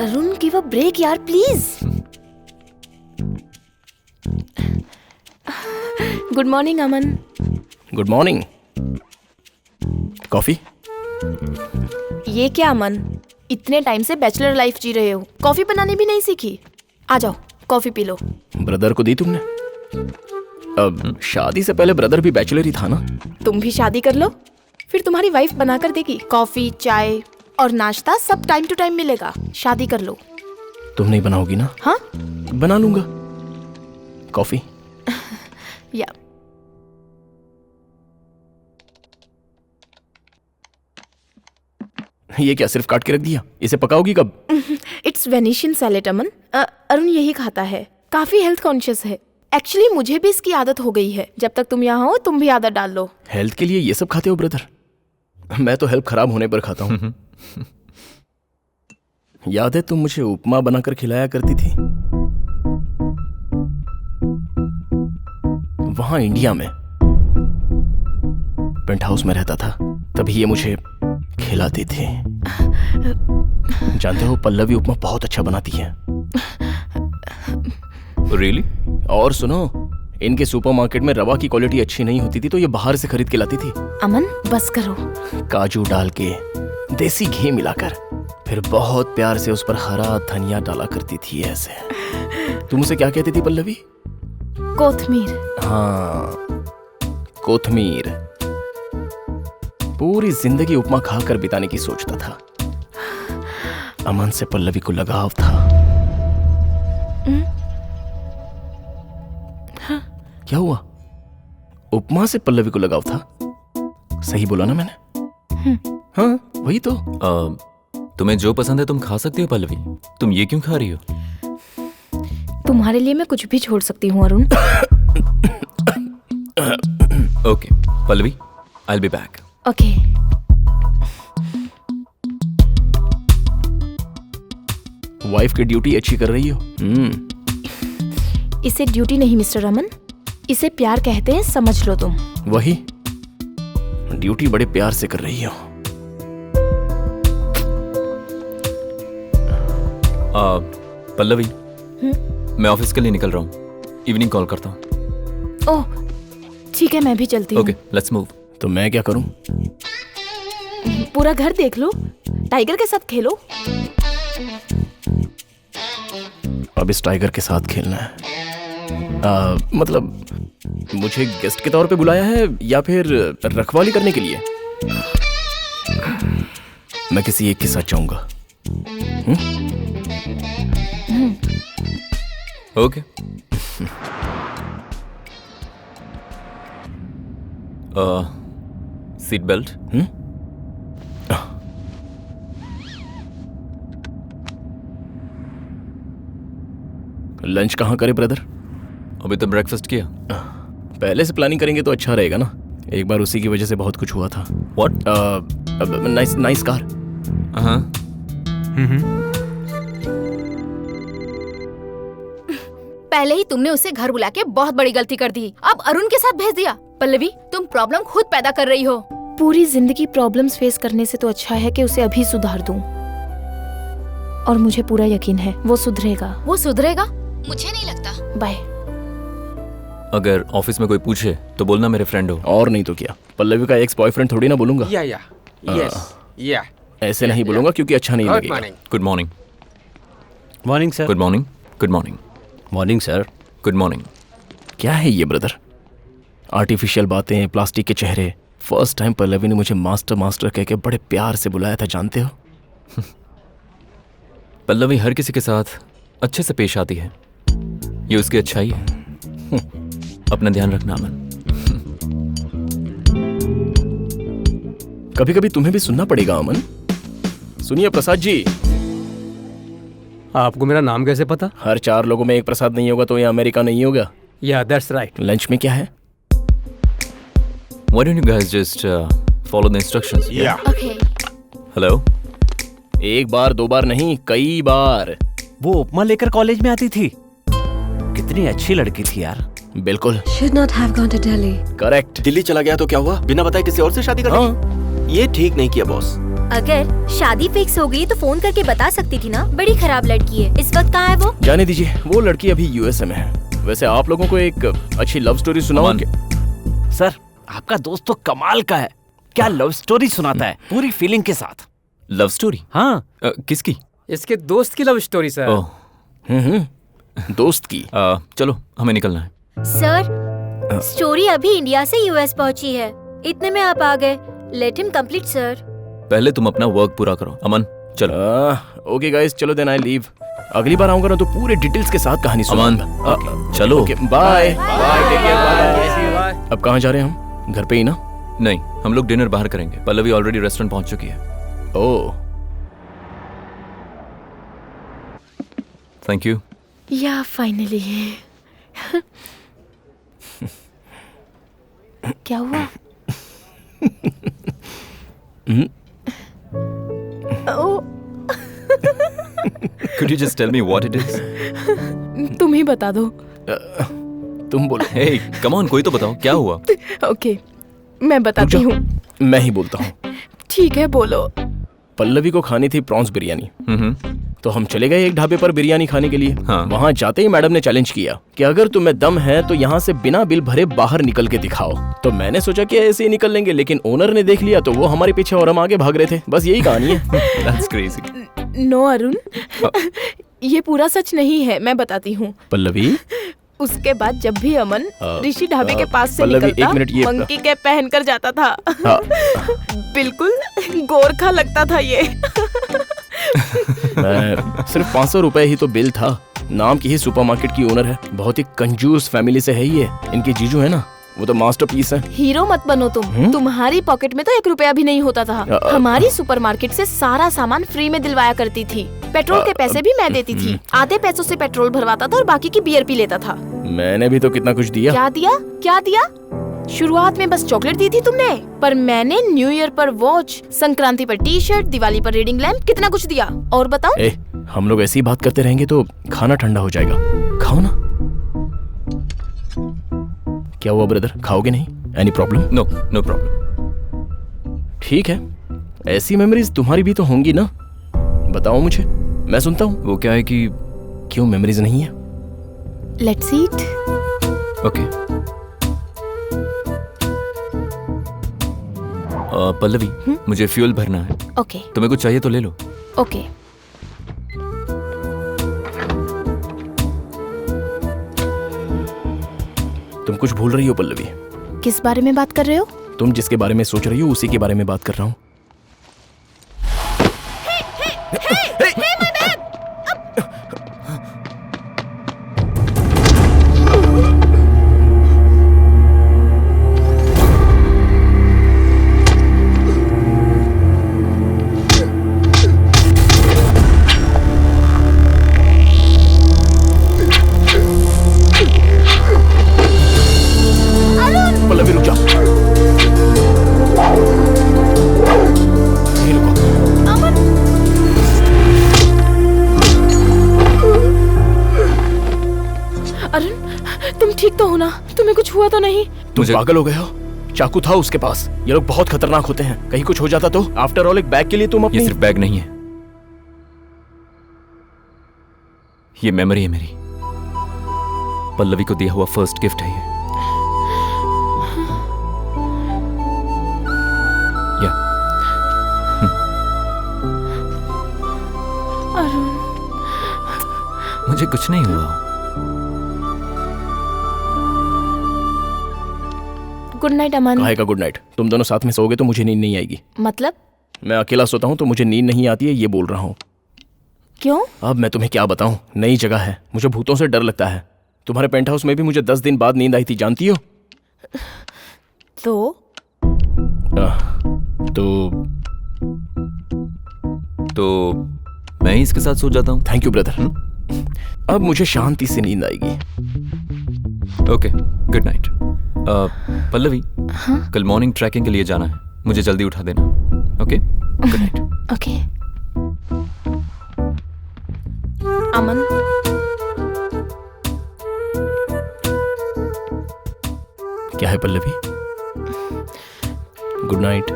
Arun give a break यार please. Good morning Aman. Good morning. Coffee? ये क्या अमन, इतने टाइम से बैचलर लाइफ जी रहे हो, कॉफी बनाने भी नहीं सीखी? आ जाओ कॉफी पी लो। ब्रदर को दी तुमने? अब शादी से पहले ब्रदर भी बैचलर ही था ना? तुम भी शादी कर लो, फिर तुम्हारी वाइफ बना कर देगी। कॉफी, चाय और नाश्ता सब टाइम टू टाइम मिलेगा। शादी कर लो। तुम नहीं बनाओगी ना? हाँ बना लूंगा। कॉफी? या ये क्या सिर्फ काट के रख दिया? इसे पकाओगी कब? इट्स वेनिशियन सैलेड अमन। अरुण यही खाता है, काफी हेल्थ कॉन्शियस है। एक्चुअली मुझे भी इसकी आदत हो गई है। जब तक तुम यहाँ हो तुम भी आदत डाल लो। हेल्थ के लिए ये सब खाते हो ब्रदर? मैं तो हेल्थ खराब होने पर खाता हूँ। याद है तुम मुझे उपमा बनाकर खिलाया करती थी वहां इंडिया में, पेंट हाउस में रहता था, तभी ये मुझे खिलाती थी। जानते हो पल्लवी उपमा बहुत अच्छा बनाती है। Really? और सुनो, इनके सुपरमार्केट में रवा की क्वालिटी अच्छी नहीं होती थी तो ये बाहर से खरीद के लाती थी। अमन बस करो। काजू डाल के, देसी घी मिलाकर, फिर बहुत प्यार से उस पर हरा धनिया डाला करती थी ऐसे। तुम उसे क्या कहती थी पल्लवी? कोथमीर। हाँ, कोथमीर। पूरी जिंदगी उपमा खाकर बिताने की सोचता था। अमन से पल्लवी को लगाव था। क्या हुआ? उपमा से पल्लवी को लगाव था? सही बोला ना मैंने? हाँ वही तो। तुम्हें जो पसंद है तुम खा सकती हो पल्लवी, तुम ये क्यों खा रही हो? तुम्हारे लिए मैं कुछ भी छोड़ सकती हूँ Arun. Okay Pallavi, I will be back. Okay. Wife की ड्यूटी अच्छी कर रही हो। इसे ड्यूटी नहीं मिस्टर रमन, इसे प्यार कहते हैं, समझ लो तुम। वही, ड्यूटी बड़े प्यार से कर रही हो। पल्लवी, मैं ऑफिस के लिए निकल रहा हूँ, इवनिंग कॉल करता हूँ। ओह ठीक है, मैं भी चलती हूँ। Okay let's move. तो मैं क्या करूँ? पूरा घर देख लो, टाइगर के साथ खेलो। अब इस टाइगर के साथ खेलना है? मतलब मुझे गेस्ट के तौर पे बुलाया है या फिर रखवाली करने के लिए? मैं किसी एक के साथ जाऊंगा। ओके। Seat belt. लंच कहाँ करे ब्रदर? अभी तो ब्रेकफास्ट किया। पहले से प्लानिंग करेंगे तो अच्छा रहेगा ना। एक बार उसी की वजह से बहुत कुछ हुआ था। व्हाट? Nice car. हाँ। पहले ही तुमने उसे घर बुला के बहुत बड़ी गलती कर दी, अब अरुण के साथ भेज दिया। पल्लवी तुम प्रॉब्लम खुद पैदा कर रही हो। पूरी जिंदगी प्रॉब्लम्स फेस करने से तो अच्छा है कि उसे अभी सुधार दूं। और मुझे पूरा यकीन है वो सुधरेगा। वो सुधरेगा? मुझे नहीं लगता। बाय। अगर ऑफिस में कोई पूछे तो बोलना मेरे फ्रेंड हो। और नहीं तो क्या, पल्लवी का एक्स बॉयफ्रेंड थोड़ी ना बोलूंगा। ऐसे नहीं बोलूंगा क्योंकि अच्छा नहीं लगेगा। Good morning. Morning sir. Good morning. Good morning. Morning sir. Good morning. क्या है ये ब्रदर? आर्टिफिशियल बातें, प्लास्टिक के चेहरे। फर्स्ट टाइम पल्लवी ने मुझे मास्टर कह के बड़े प्यार से बुलाया था, जानते हो? पल्लवी हर किसी के साथ अच्छे से पेश आती है, ये उसकी अच्छाई है। अपना ध्यान रखना अमन। कभी कभी तुम्हें भी सुनना पड़ेगा अमन। सुनिए प्रसाद जी। आपको मेरा नाम कैसे पता? हर 4 लोगों में एक प्रसाद नहीं होगा तो ये अमेरिका नहीं होगा। या दैट्स राइट। लंच में क्या है? Why don't you guys just follow the instructions? Okay. Hello? एक बार 2 बार नहीं, कई बार। वो उपमा लेकर कॉलेज में आती थी, कितनी अच्छी लड़की थी यार। बिल्कुल। Should not have gone to Delhi. Correct. Delhi चला गया तो क्या हुआ? बिना बताए किसी और से शादी कर ली? ये ठीक नहीं किया बॉस। अगर शादी फिक्स हो गई तो फोन करके बता सकती थी ना। बड़ी खराब लड़की है। इस वक्त कहाँ है वो? जाने दीजिए, वो लड़की अभी यूएसए में है। वैसे आप लोगों को एक अच्छी लव स्टोरी सुनाऊं क्या? सर, आपका दोस्त तो कमाल का है। क्या लव स्टोरी सुनाता है, पूरी फीलिंग के साथ। Love story? हाँ। किसकी? इसके दोस्त की लव स्टोरी सर। ओह, दोस्त की। चलो हमें निकलना है। सर, स्टोरी अभी इंडिया से यूएस पहुंची है। इतने में आप आ गए। Let him complete sir. पहले तुम अपना वर्क पूरा करो। अमन चलो। ओके गाइस, चलो देन आई लीव। अगली बार आऊंगा ना तो पूरे डिटेल्स के साथ कहानी सुनाऊंगा। चलो। Okay bye bye, take care, bye. अब कहाँ जा रहे हैं हम? घर पे ही ना? नहीं, हम लोग डिनर बाहर करेंगे। पल्लवी ऑलरेडी रेस्टोरेंट पहुंच चुकी है। ओह, थैंक यू। या फाइनली। क्या हुआ? ओ, Could you just tell me what it is? तुम ही बता दो। तुम बोलो। Hey, come on, कोई तो बताओ क्या हुआ? ओके, मैं बताती हूँ। मैं ही बोलता हूँ। ठीक है, बोलो। पल्लवी को खानी थी प्रॉन्स बिरयानी। तो हम चले गए एक ढाबे पर बिरयानी खाने के लिए। हाँ। वहाँ जाते ही मैडम ने चैलेंज किया कि अगर तुम्हें दम है तो यहाँ से बिना बिल भरे बाहर निकल के दिखाओ। तो मैंने सोचा कि ऐसे ही निकल लेंगे, लेकिन ओनर ने देख लिया तो वो हमारे पीछे और हम आगे भाग रहे थे। बस यही कहानी है। That's crazy. नो अरुण, ये पूरा सच नहीं है। मैं बताती हूँ। पल्लवी, उसके बाद जब भी अमन ऋषि ढाबे के पास से पल्लवी, निकलता, एक मिनट, ये मंकी कैप पहनकर जाता था। हाँ। बिल्कुल गोरखा लगता था ये। सिर्फ 500 रुपए ही तो बिल था। नाम की ही सुपरमार्केट की ओनर है। बहुत ही कंजूस फैमिली से है ये। इनके जीजू है ना, वो तो मास्टरपीस है। हीरो मत बनो तुम। तुम्हारी पॉकेट में तो 1 रुपया भी नहीं होता था। हमारी सुपरमार्केट से सारा सामान फ्री में दिलवाया करती थी। पेट्रोल के पैसे भी मैं देती थी। आधे पैसों से पेट्रोल भरवाता था और बाकी की बियर पी लेता था। मैंने भी तो कितना कुछ दिया। क्या दिया? क्या दिया? शुरुआत में बस चॉकलेट दी थी तुमने, पर मैंने न्यू ईयर पर वॉच, संक्रांति पर टी शर्ट, दिवाली पर रीडिंग लैम्प, कितना कुछ दिया। और बताओ। हम लोग ऐसी बात करते रहेंगे तो खाना ठंडा हो जाएगा। खाओ ना। क्या हुआ ब्रदर, खाओगे नहीं? Any problem? No, no problem. ठीक है, ऐसी मेमोरीज तुम्हारी भी तो होंगी ना? बताओ मुझे, मैं सुनता हूँ। वो क्या है कि क्यों मेमोरीज नहीं है? Let's eat. ओके। पल्लवी, मुझे फ्यूल भरना है। ओके। तुम्हें कुछ चाहिए तो ले लो। ओके। तुम कुछ भूल रही हो पल्लवी। किस बारे में बात कर रहे हो? तुम जिसके बारे में सोच रही हो उसी के बारे में बात कर रहा हूँ। पल्लवी रुक जा। यहीं रुको। अरुण, तुम ठीक तो हो ना? तुम्हें कुछ हुआ तो नहीं? तुम पागल हो गए हो? चाकू था उसके पास। ये लोग बहुत खतरनाक होते हैं, कहीं कुछ हो जाता तो? आफ्टर ऑल एक बैग के लिए तुम अपनी... ये सिर्फ बैग नहीं है, ये मेमोरी है मेरी। पल्लवी को दिया हुआ फर्स्ट गिफ्ट है ये। या अरुण, मुझे कुछ नहीं हुआ। गुड नाइट अमन। काहे का गुड नाइट? तुम दोनों साथ में सोओगे तो मुझे नींद नहीं आएगी। मतलब? मैं अकेला सोता हूँ तो मुझे नींद नहीं आती है, ये बोल रहा हूँ। क्यों? अब मैं तुम्हें क्या बताऊं, नई जगह है, मुझे भूतों से डर लगता है। तुम्हारे पेंट हाउस में भी मुझे 10 दिन बाद नींद आई थी, जानती हो? तो मैं ही इसके साथ सो जाता हूँ। Thank you brother. अब मुझे शांति से नींद आएगी। Okay, good night. पल्लवी, कल मॉर्निंग ट्रैकिंग के लिए जाना है, मुझे जल्दी उठा देना। Okay, good night. ओके। अमन, क्या है पल्लवी? Good night.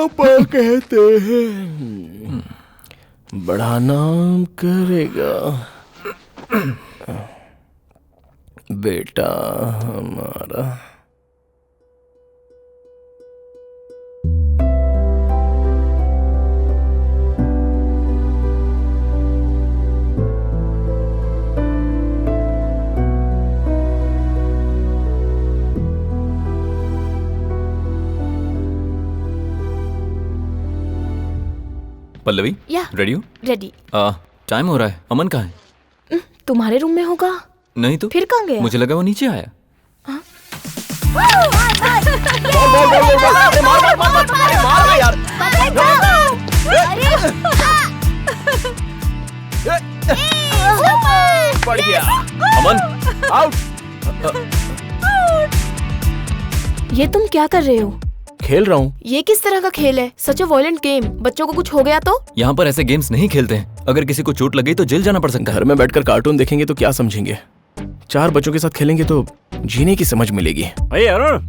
पापा कहते हैं बड़ा नाम करेगा बेटा हमारा। पल्लवी या रेडी हो? रेडी। टाइम हो रहा है। अमन कहाँ है? तुम्हारे रूम में होगा। नहीं तो फिर कहाँ गया? मुझे लगा वो नीचे आया। पड़ गया। अमन आउट। ये तुम क्या कर रहे हो? खेल रहा हूँ। ये किस तरह का खेल है? सच अ वॉयलेंट गेम। बच्चों को कुछ हो गया तो? यहाँ पर ऐसे गेम्स नहीं खेलते हैं। अगर किसी को चोट लगी तो जेल जाना पड़ सकता है। घर में बैठकर कार्टून देखेंगे तो क्या समझेंगे? 4 बच्चों के साथ खेलेंगे तो जीने की समझ मिलेगी। Hey Arun.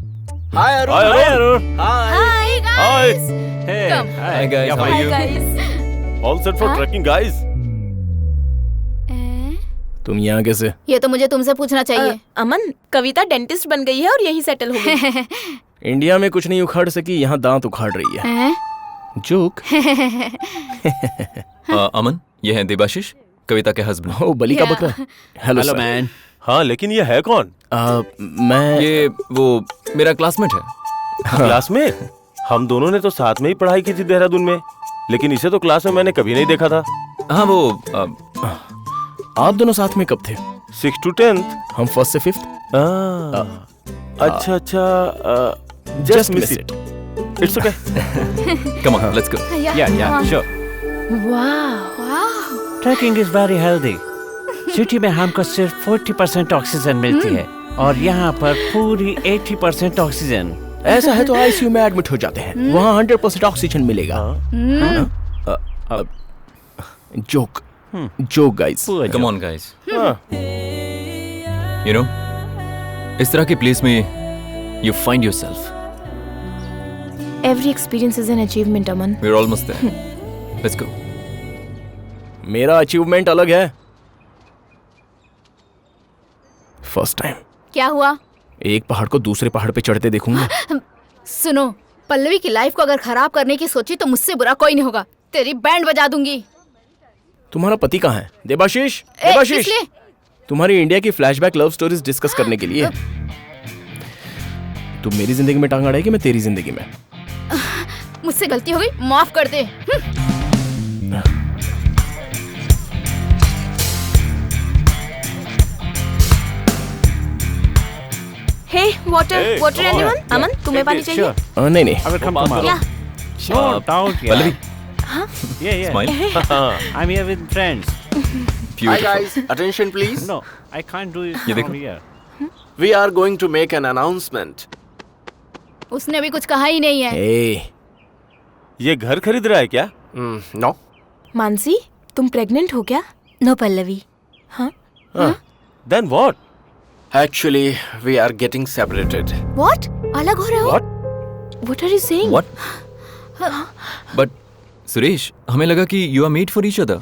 Hi Hi Arun. Hi Hi. Hey. Hi guys, how are you? All set for trekking guys. तुम यहाँ कैसे? ये तो मुझे तुमसे पूछना चाहिए। अमन, कविता डेंटिस्ट बन गई है और यहीं सेटल हो गई। इंडिया में कुछ नहीं उखाड़ सकी, यहाँ दांत उखाड़ रही है। हैं? जोक। अमन, ये है देबाशिश, कविता के हस्बैंड। ओ बलि का Yeah. बकरा। Hello Hello sir. man. हाँ लेकिन ये है कौन? मैं ये वो मेरा क्लासमेट है। क्लास में? हम दोनों ने तो साथ में ही पढ़ाई की थी देहरादून में, लेकिन इसे तो क्लास में मैंने कभी नहीं देखा था। हाँ वो आप दोनों साथ में कब थे? 6 to 10th. हम 1st से 5th। अच्छा अच्छा। Just miss it. It's okay. Come on let's go. Yeah, sure. वाह। Trekking is very healthy. City में हमको सिर्फ 40% ऑक्सीजन मिलती है और यहाँ पर पूरी 80% ऑक्सीजन। ऐसा है तो आईसीयू में एडमिट हो जाते हैं। वहाँ 100% ऑक्सीजन मिलेगा। Joke joke guys. Come on guys. हाँ। यू नो, इस तरह की प्लेस में you find yourself. Every experience is an achievement, Aman. We are almost there. Let's go. मेरा अचीवमेंट अलग है। फर्स्ट टाइम क्या हुआ? एक पहाड़ को दूसरे पहाड़ पे चढ़ते देखूंगा। सुनो, पल्लवी की लाइफ को अगर खराब करने की सोची तो मुझसे बुरा कोई नहीं होगा। तेरी बैंड बजा दूंगी। तुम्हारा पति कहाँ है? देबाशीष, ए, देबाशीष। किस लिए? तुम्हारी इंडिया की फ्लैशबैक लव स्टोरीज डिस्कस करने के लिए। तुम मेरी जिंदगी में टांग अड़ाएगी, मैं तेरी जिंदगी में। मुझसे गलती हो गई, माफ कर दे। Hey, water, Hey, water come on. anyone? अमन, तुम्हें पानी चाहिए? Sure. नहीं नहीं। I will come बात tomorrow. Yeah. No, doubt. Yeah. Pallavi, Yeah. Smile. I'm here with friends. Beautiful. attention please. No, I can't do it ये from देखो। here. We are going to make an announcement. उसने अभी कुछ कहा ही नहीं है। ए, ये घर खरीद रहा है क्या? No. मानसी, तुम प्रेग्नेंट हो क्या? No Pallavi. Then what? Actually, we are getting separated. What? अलग हो रहे हो? What are you saying? What? But Suresh, हमें लगा कि you are made for each other.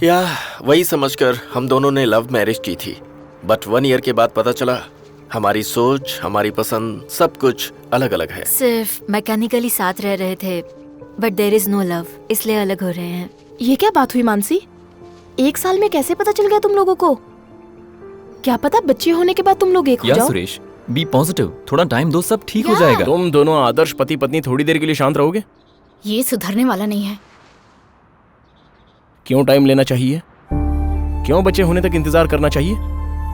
वही समझकर हम दोनों ने लव मैरिज की थी, बट 1 year के बाद पता चला हमारी सोच, हमारी पसंद, सब कुछ अलग अलग है। सिर्फ मैकेनिकली साथ रह रहे थे, but there is no love, इसलिए अलग हो रहे हैं। ये क्या बात हुई मानसी? 1 साल में कैसे पता चल गया तुम लोगों को? क्या पता बच्चे होने के बाद तुम लोग एक हो या जाओ। सुरेश, बी पॉजिटिव, थोड़ा टाइम दो, सब ठीक हो जाएगा। तुम दोनों आदर्श पति पत्नी थोड़ी देर के लिए शांत रहोगे? ये सुधरने वाला नहीं है। क्यों टाइम लेना चाहिए? क्यों बच्चे होने तक इंतजार करना चाहिए?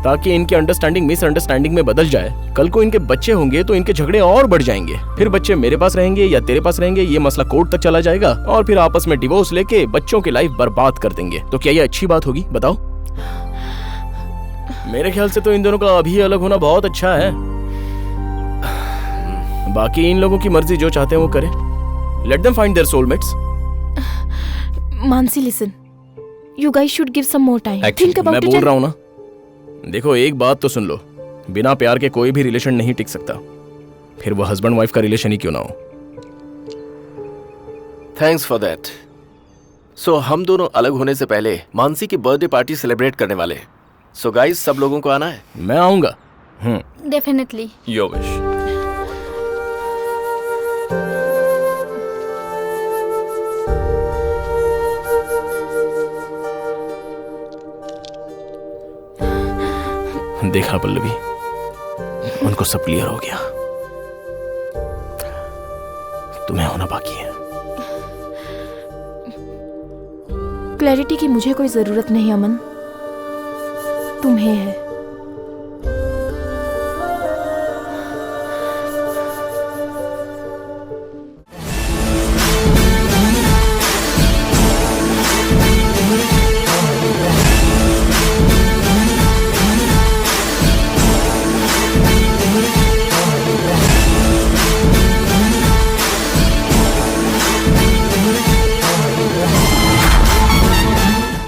ताकि इनकी अंडरस्टैंडिंग मिसअंडरस्टैंडिंग में बदल जाए। कल को इनके बच्चे होंगे तो इनके झगड़े और बढ़ जाएंगे। फिर बच्चे मेरे पास रहेंगे या तेरे पास रहेंगे, ये मसला कोर्ट तक चला जाएगा और फिर आपस में डिवोर्स लेके बच्चों की लाइफ बर्बाद कर देंगे। तो क्या ये अच्छी बात होगी? बताओ। मेरे ख्याल से तो इन दोनों का अभी अलग होना बहुत अच्छा है। बाकी इन लोगों की मर्जी, जो चाहते हैं वो करें। Let them find their soulmates. Mansi, listen, you guys should give some more time. Actually, think about मैं इट। बोल रहा हूँ ना, देखो एक बात तो सुन लो, बिना प्यार के कोई भी रिलेशन नहीं टिक सकता, फिर वो हस्बैंड वाइफ का रिलेशन ही क्यों ना हो। Thanks for that. सो हम दोनों अलग होने से पहले मानसी की बर्थडे पार्टी सेलिब्रेट करने वाले हैं। सो गाइस, सब लोगों को आना है। मैं आऊंगा। डेफिनेटली। Your wish. देखा पल्लवी, उनको सब क्लियर हो गया, तुम्हें होना बाकी है। क्लैरिटी की मुझे कोई जरूरत नहीं अमन, तुम्हें है।